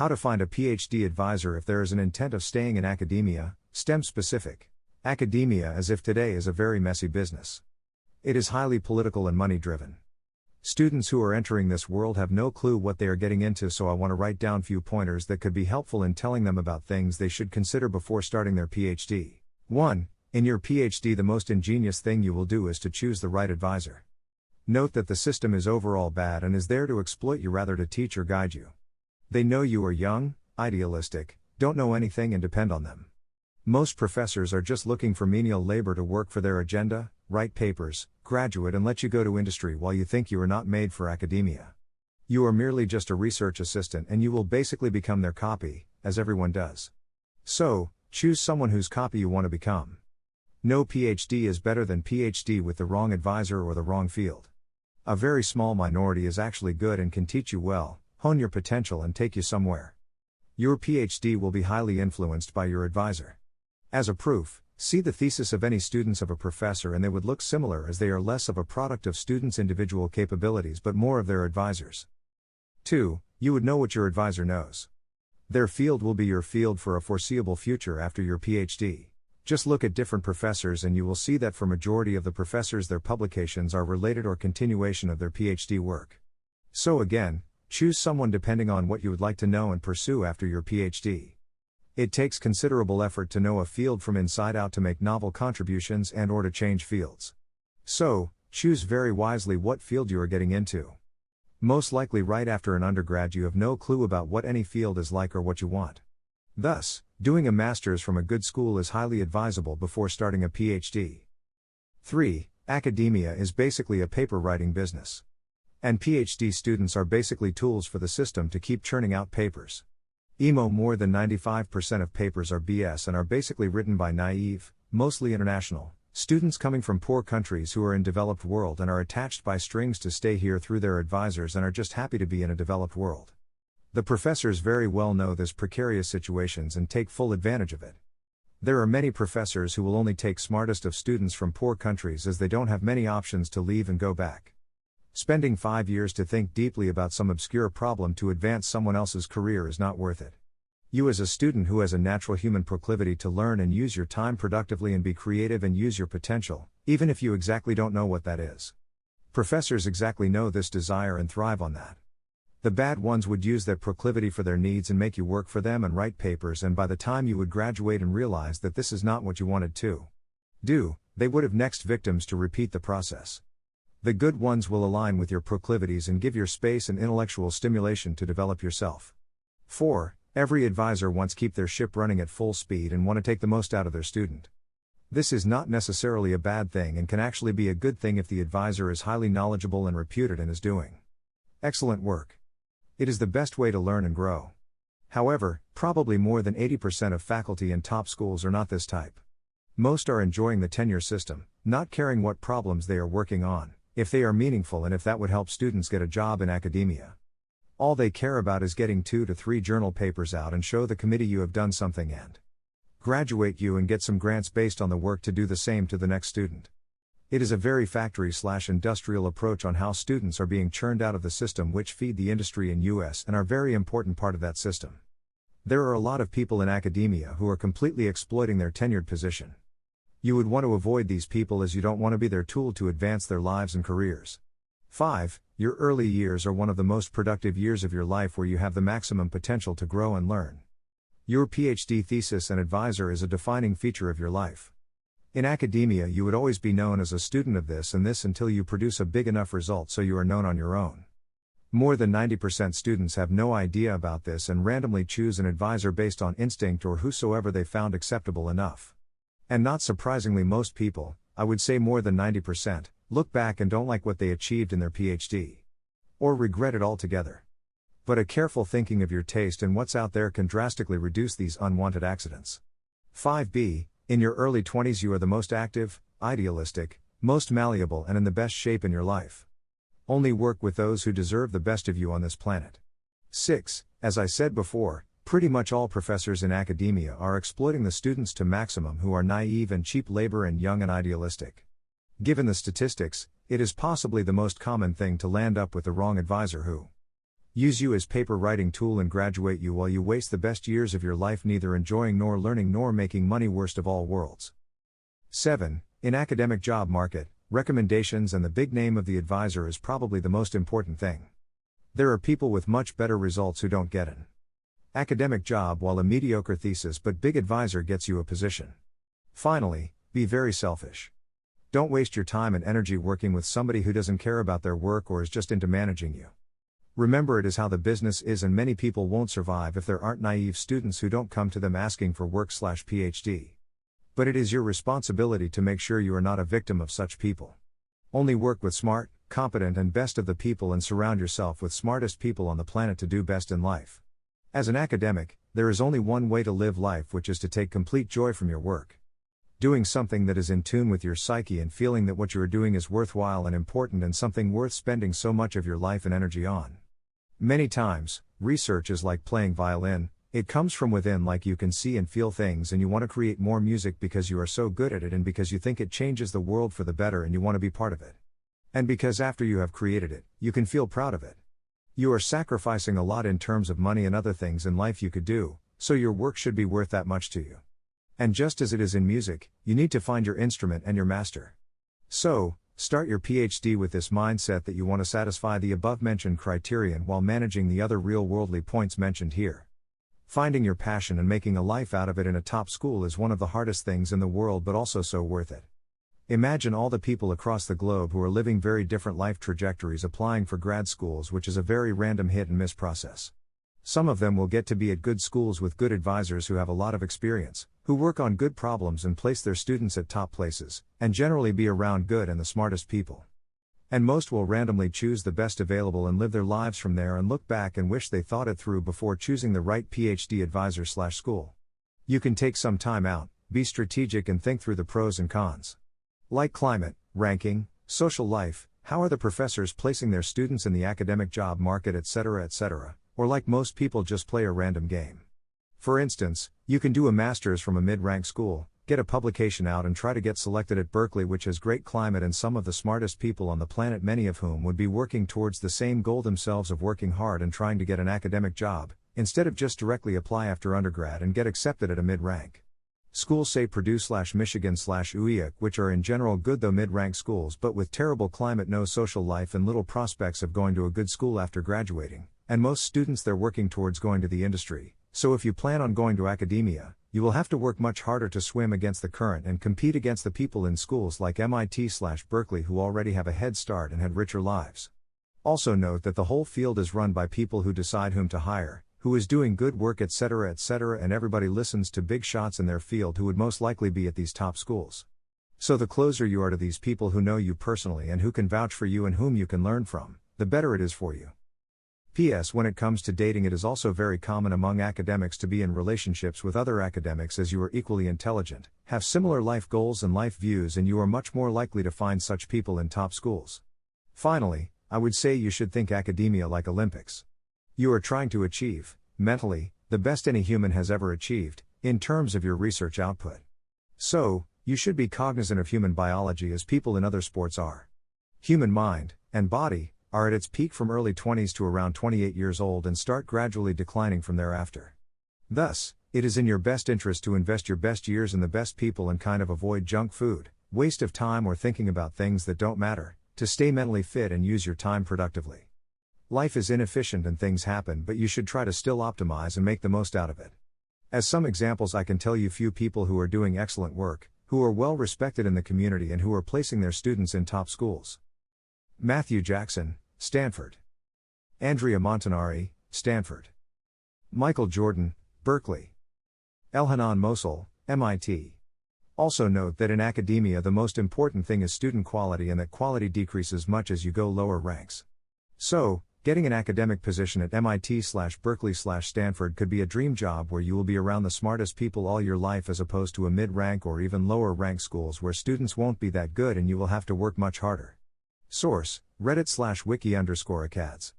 How to find a PhD advisor if there is an intent of staying in academia, STEM specific. Academia as if today is a very messy business. It is highly political and money driven. Students who are entering this world have no clue what they are getting into, so I want to write down few pointers that could be helpful in telling them about things they should consider before starting their PhD. 1. In your PhD, the most ingenious thing you will do is to choose the right advisor. Note that the system is overall bad and is there to exploit you rather to teach or guide you. They know you are young, idealistic, don't know anything and depend on them. Most professors are just looking for menial labor to work for their agenda, write papers, graduate and let you go to industry while you think you are not made for academia. You are merely just a research assistant and you will basically become their copy, as everyone does. So, choose someone whose copy you want to become. No PhD is better than PhD with the wrong advisor or the wrong field. A very small minority is actually good and can teach you well, hone your potential and take you somewhere. Your PhD will be highly influenced by your advisor. As a proof, see the thesis of any students of a professor and they would look similar, as they are less of a product of students' individual capabilities but more of their advisors. 2. You would know what your advisor knows. Their field will be your field for a foreseeable future after your PhD. Just look at different professors and you will see that for majority of the professors their publications are related or continuation of their PhD work. So again, choose someone depending on what you would like to know and pursue after your PhD. It takes considerable effort to know a field from inside out, to make novel contributions and or to change fields. So, choose very wisely what field you are getting into. Most likely right after an undergrad you have no clue about what any field is like or what you want. Thus, doing a master's from a good school is highly advisable before starting a PhD. 3. Academia is basically a paper writing business. And PhD students are basically tools for the system to keep churning out papers. More than 95% of papers are BS and are basically written by naive, mostly international, students coming from poor countries who are in developed world and are attached by strings to stay here through their advisors and are just happy to be in a developed world. The professors very well know this precarious situations and take full advantage of it. There are many professors who will only take smartest of students from poor countries, as they don't have many options to leave and go back. Spending 5 years to think deeply about some obscure problem to advance someone else's career is not worth it. You as a student who has a natural human proclivity to learn and use your time productively and be creative and use your potential, even if you exactly don't know what that is. Professors exactly know this desire and thrive on that. The bad ones would use that proclivity for their needs and make you work for them and write papers, and by the time you would graduate and realize that this is not what you wanted to do, they would have next victims to repeat the process. The good ones will align with your proclivities and give your space and intellectual stimulation to develop yourself. 4. Every advisor wants to keep their ship running at full speed and want to take the most out of their student. This is not necessarily a bad thing and can actually be a good thing if the advisor is highly knowledgeable and reputed and is doing excellent work. It is the best way to learn and grow. However, probably more than 80% of faculty in top schools are not this type. Most are enjoying the tenure system, not caring what problems they are working on, if they are meaningful and if that would help students get a job in academia. All they care about is getting 2 to 3 journal papers out and show the committee you have done something and graduate you and get some grants based on the work to do the same to the next student. It is a very factory/industrial approach on how students are being churned out of the system, which feed the industry in US and are very important part of that system. There are a lot of people in academia who are completely exploiting their tenured position. You would want to avoid these people, as you don't want to be their tool to advance their lives and careers. 5. Your early years are one of the most productive years of your life, where you have the maximum potential to grow and learn. Your PhD thesis and advisor is a defining feature of your life. In academia you would always be known as a student of this and this until you produce a big enough result so you are known on your own. More than 90% students have no idea about this and randomly choose an advisor based on instinct or whosoever they found acceptable enough. And not surprisingly, most people, I would say more than 90%, look back and don't like what they achieved in their PhD. Or regret it altogether. But a careful thinking of your taste and what's out there can drastically reduce these unwanted accidents. 5b. In your early 20s you are the most active, idealistic, most malleable and in the best shape in your life. Only work with those who deserve the best of you on this planet. 6. As I said before, pretty much all professors in academia are exploiting the students to maximum who are naive and cheap labor and young and idealistic. Given the statistics, it is possibly the most common thing to land up with the wrong advisor who use you as paper writing tool and graduate you while you waste the best years of your life neither enjoying nor learning nor making money, worst of all worlds. 7. In academic job market, recommendations and the big name of the advisor is probably the most important thing. There are people with much better results who don't get an academic job while a mediocre thesis but big advisor gets you a position. Finally, be very selfish. Don't waste your time and energy working with somebody who doesn't care about their work or is just into managing you. Remember, it is how the business is, and many people won't survive if there aren't naive students who don't come to them asking for work/PhD. But it is your responsibility to make sure you are not a victim of such people. Only work with smart, competent and best of the people and surround yourself with smartest people on the planet to do best in life. As an academic, there is only one way to live life, which is to take complete joy from your work. Doing something that is in tune with your psyche and feeling that what you are doing is worthwhile and important and something worth spending so much of your life and energy on. Many times, research is like playing violin. It comes from within, like you can see and feel things and you want to create more music because you are so good at it and because you think it changes the world for the better and you want to be part of it. And because after you have created it, you can feel proud of it. You are sacrificing a lot in terms of money and other things in life you could do, so your work should be worth that much to you. And just as it is in music, you need to find your instrument and your master. So, start your PhD with this mindset that you want to satisfy the above-mentioned criterion while managing the other real-worldly points mentioned here. Finding your passion and making a life out of it in a top school is one of the hardest things in the world, but also so worth it. Imagine all the people across the globe who are living very different life trajectories applying for grad schools, which is a very random hit and miss process. Some of them will get to be at good schools with good advisors who have a lot of experience, who work on good problems and place their students at top places, and generally be around good and the smartest people. And most will randomly choose the best available and live their lives from there and look back and wish they thought it through before choosing the right PhD advisor/school. You can take some time out, be strategic and think through the pros and cons. Like climate, ranking, social life, how are the professors placing their students in the academic job market, etc., etc., or like most people just play a random game. For instance, you can do a master's from a mid-rank school, get a publication out and try to get selected at Berkeley, which has great climate and some of the smartest people on the planet, many of whom would be working towards the same goal themselves of working hard and trying to get an academic job, instead of just directly apply after undergrad and get accepted at a mid-rank. Schools say Purdue/Michigan/UIA, which are in general good though mid-rank schools but with terrible climate, no social life and little prospects of going to a good school after graduating, and most students they're working towards going to the industry. So if you plan on going to academia, you will have to work much harder to swim against the current and compete against the people in schools like MIT/Berkeley who already have a head start and had richer lives. Also note that the whole field is run by people who decide whom to hire, who is doing good work, etc., etc., and everybody listens to big shots in their field who would most likely be at these top schools. So the closer you are to these people who know you personally and who can vouch for you and whom you can learn from, the better it is for you. P.S. When it comes to dating, it is also very common among academics to be in relationships with other academics, as you are equally intelligent, have similar life goals and life views, and you are much more likely to find such people in top schools. Finally, I would say you should think academia like Olympics. You are trying to achieve, mentally, the best any human has ever achieved, in terms of your research output. So, you should be cognizant of human biology as people in other sports are. Human mind, and body, are at its peak from early 20s to around 28 years old and start gradually declining from thereafter. Thus, it is in your best interest to invest your best years in the best people and kind of avoid junk food, waste of time or thinking about things that don't matter, to stay mentally fit and use your time productively. Life is inefficient and things happen, but you should try to still optimize and make the most out of it. As some examples, I can tell you few people who are doing excellent work, who are well respected in the community and who are placing their students in top schools. Matthew Jackson, Stanford. Andrea Montanari, Stanford. Michael Jordan, Berkeley. Elhanan Mosul, MIT. Also note that in academia the most important thing is student quality and that quality decreases much as you go lower ranks. So, getting an academic position at MIT/Berkeley/Stanford could be a dream job where you will be around the smartest people all your life, as opposed to a mid-rank or even lower rank schools where students won't be that good and you will have to work much harder. Source: Reddit/wiki_acads